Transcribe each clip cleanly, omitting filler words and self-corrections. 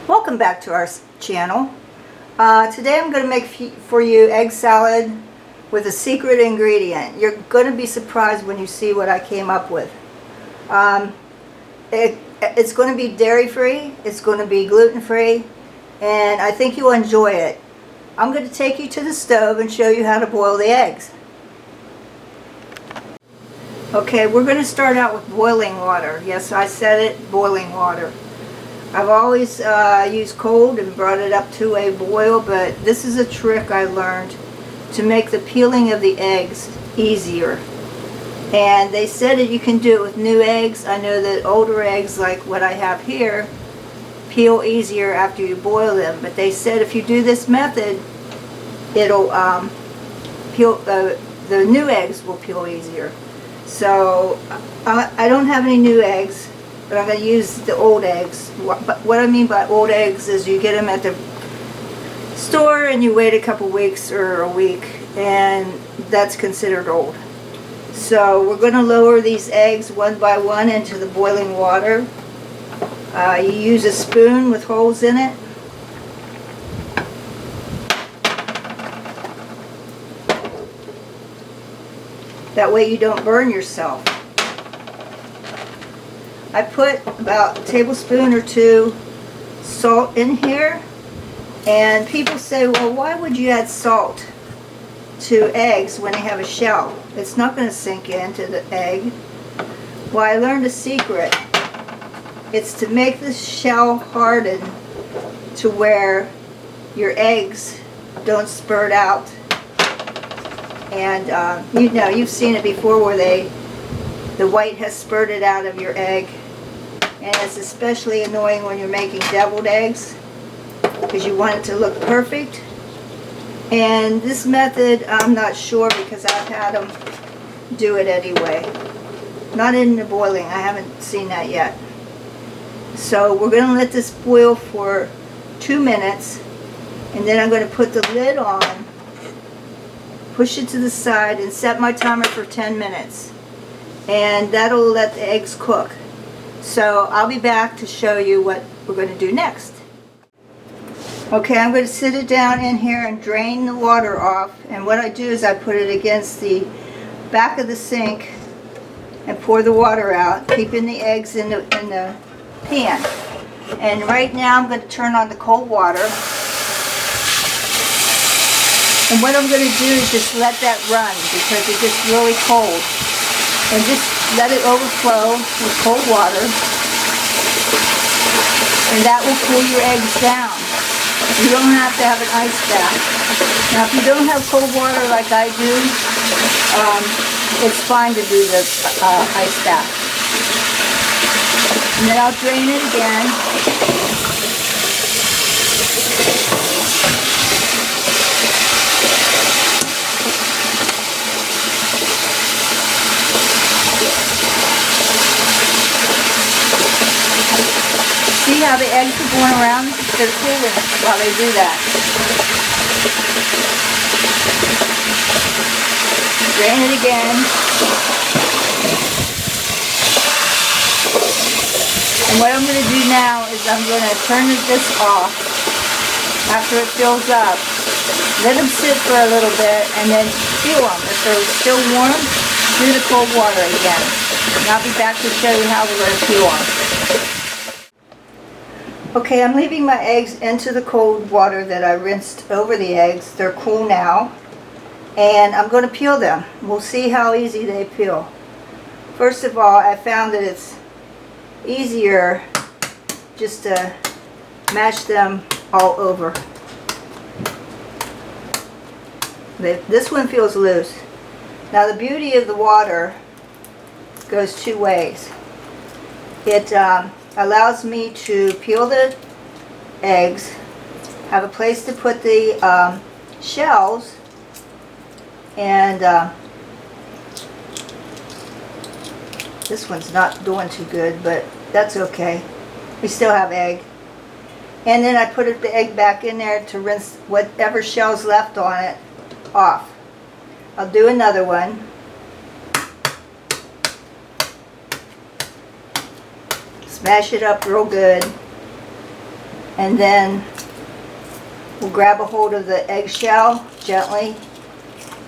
Welcome back to our channel. Today I'm going to make for you egg salad with a secret ingredient. You're going to be surprised when you see what I came up with. It's going to be dairy free, it's going to be gluten free, and I think you'll enjoy it. I'm going to take you to the stove and show you how to boil the eggs. Okay, we're going to start out with boiling water. Yes, I said it, boiling water. I've always used cold and brought it up to a boil, but this is a trick I learned to make the peeling of the eggs easier. And they said that you can do it with new eggs. I know that older eggs, like what I have here, peel easier after you boil them. But they said if you do this method, it'll peel. The new eggs will peel easier. So I don't have any new eggs, but I'm going to use the old eggs. What I mean by old eggs is you get them at the store and you wait a couple weeks or a week, and that's considered old. So we're going to lower these eggs one by one into the boiling water. You use a spoon with holes in it. That way you don't burn yourself. I put about a tablespoon or two salt in here, and people say, well, why would you add salt to eggs when they have a shell? It's not going to sink into the egg. Well, I learned a secret. It's to make the shell harden to where your eggs don't spurt out. And you know, you've seen it before where the white has spurted out of your egg, and it's especially annoying when you're making deviled eggs because you want it to look perfect. And this method, I'm not sure because I've had them do it anyway. Not in the boiling, I haven't seen that yet. So we're going to let this boil for 2 minutes, and then I'm going to put the lid on, push it to the side, and set my timer for 10 minutes. And that'll let the eggs cook. So I'll be back to show you what we're going to do next. Okay, I'm going to sit it down in here and drain the water off. And what I do is I put it against the back of the sink and pour the water out, keeping the eggs in the pan. And right now I'm going to turn on the cold water. And what I'm going to do is just let that run because it gets really cold. And just let it overflow with cold water. And that will cool your eggs down. You don't have to have an ice bath. Now if you don't have cold water like I do, it's fine to do the ice bath. And then I'll drain it again. See how the eggs are going around? They're cooling while they do that. Drain it again. And what I'm going to do now is I'm going to turn this off after it fills up. Let them sit for a little bit and then peel them. If they're still warm, do the cold water again. And I'll be back to show you how we're going to peel them. Okay, I'm leaving my eggs into the cold water that I rinsed over the eggs. They're cool now. And I'm going to peel them. We'll see how easy they peel. First of all, I found that it's easier just to mash them all over. This one feels loose. Now the beauty of the water goes two ways. It allows me to peel the eggs, have a place to put the shells, and this one's not doing too good, but that's okay. We still have egg. And then I put the egg back in there to rinse whatever shells left on it off. I'll do another one. Smash it up real good. And then we'll grab a hold of the eggshell gently.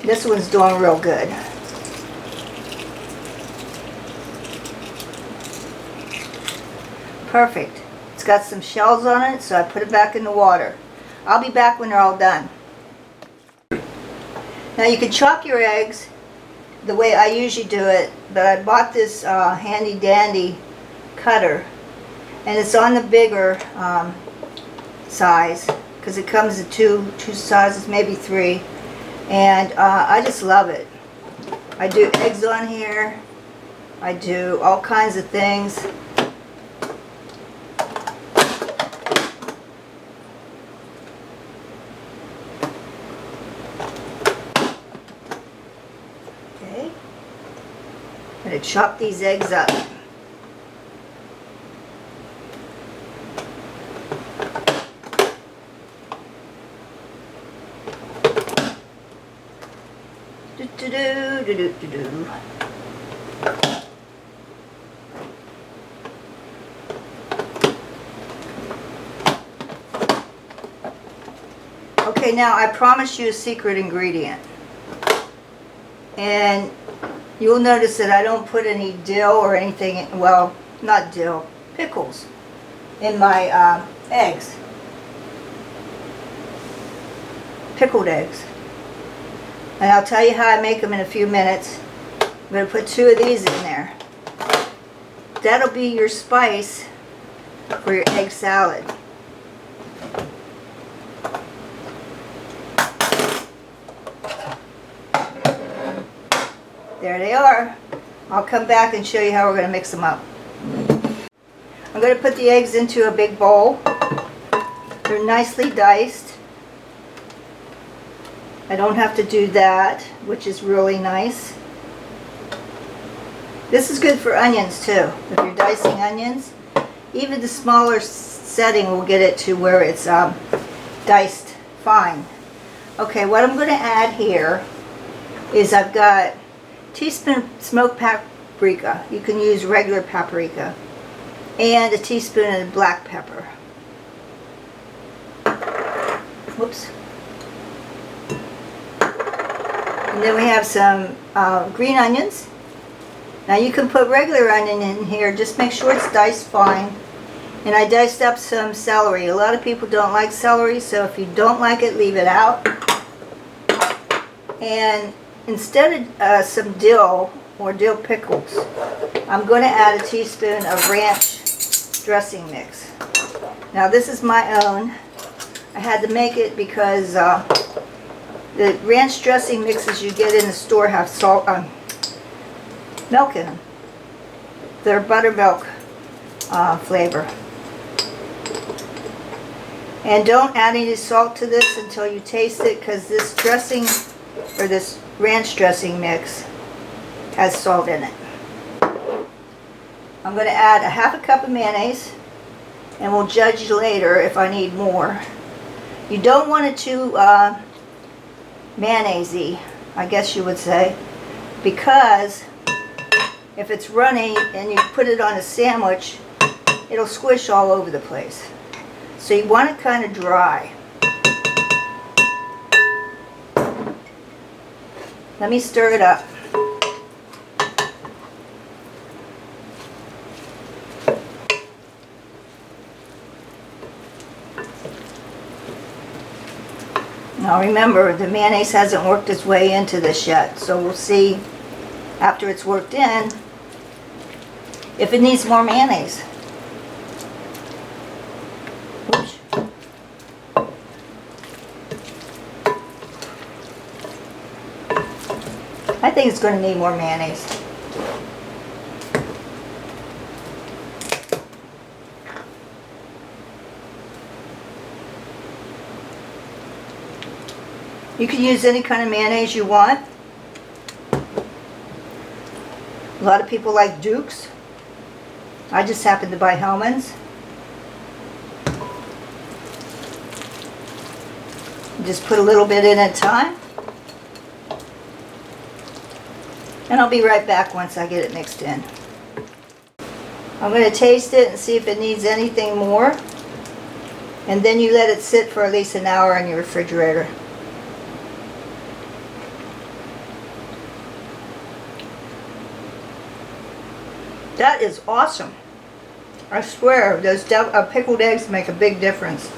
This one's doing real good. Perfect. It's got some shells on it, so I put it back in the water. I'll be back when they're all done. Now you can chop your eggs the way I usually do it, but I bought this handy dandy cutter, and it's on the bigger size because it comes in two sizes, maybe 3, and I just love it. I do eggs on here. I do all kinds of things. Okay, I'm going to chop these eggs up. Okay, now I promise you a secret ingredient. And you'll notice that I don't put any dill or anything, well, not dill, pickles in my eggs. Pickled eggs. And I'll tell you how I make them in a few minutes. I'm going to put 2 of these in there. That'll be your spice for your egg salad. There they are. I'll come back and show you how we're going to mix them up. I'm going to put the eggs into a big bowl. They're nicely diced. I don't have to do that, which is really nice. This is good for onions too. If you're dicing onions, even the smaller setting will get it to where it's diced fine. Okay, what I'm going to add here is I've got a teaspoon smoked paprika. You can use regular paprika. And a teaspoon of black pepper. Whoops. And then we have some green onions. Now you can put regular onion in here, just make sure it's diced fine. And I diced up some celery. A lot of people don't like celery, so if you don't like it, leave it out. And instead of some dill or dill pickles, I'm going to add a teaspoon of ranch dressing mix. Now this is my own. I had to make it because the ranch dressing mixes you get in the store have salt, milk in them. They're buttermilk flavor. And don't add any salt to this until you taste it, because this dressing, or this ranch dressing mix, has salt in it. I'm going to add a half a cup of mayonnaise, and we'll judge later if I need more. You don't want it too mayonnaise-y, I guess you would say, because if it's runny and you put it on a sandwich, it'll squish all over the place. So you want it kind of dry. Let me stir it up. Now remember, the mayonnaise hasn't worked its way into this yet, so we'll see after it's worked in if it needs more mayonnaise. Oops. I think it's going to need more mayonnaise. You can use any kind of mayonnaise you want. A lot of people like Duke's. I just happen to buy Hellmann's. Just put a little bit in at a time. And I'll be right back once I get it mixed in. I'm going to taste it and see if it needs anything more. And then you let it sit for at least an hour in your refrigerator. That is awesome. I swear, those pickled eggs make a big difference.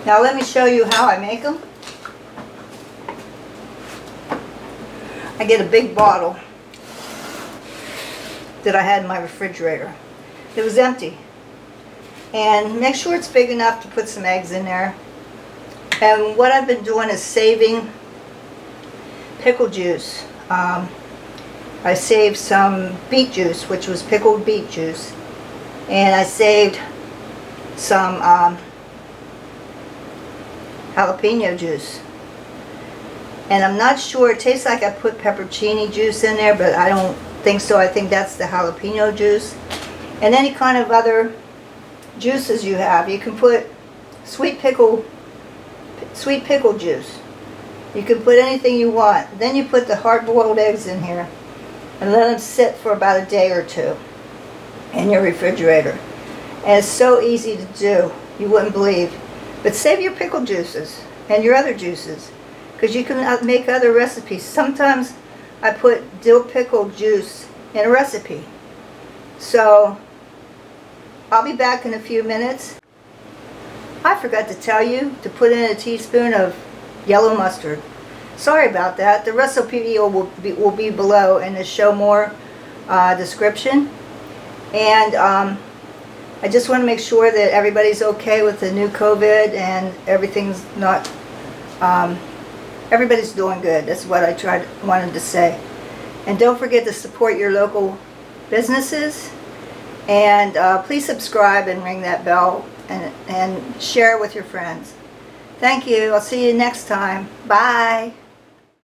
Now let me show you how I make them. I get a big bottle that I had in my refrigerator. It was empty. And make sure it's big enough to put some eggs in there. And what I've been doing is saving pickle juice. I saved some beet juice, which was pickled beet juice. And I saved some jalapeno juice. And I'm not sure, it tastes like I put peppercini juice in there, but I don't think so. I think that's the jalapeno juice. And any kind of other juices you have. You can put sweet pickle juice. You can put anything you want. Then you put the hard-boiled eggs in here and let them sit for about a day or two in your refrigerator. And it's so easy to do, you wouldn't believe. But save your pickle juices and your other juices, because you can make other recipes. Sometimes I put dill pickle juice in a recipe. So I'll be back in a few minutes. I forgot to tell you to put in a teaspoon of yellow mustard. Sorry about that. The recipe will be below in the show more description. And I just want to make sure that everybody's okay with the new COVID and everything's not, everybody's doing good. That's what I wanted to say. And don't forget to support your local businesses. And please subscribe and ring that bell and share it with your friends. Thank you. I'll see you next time. Bye.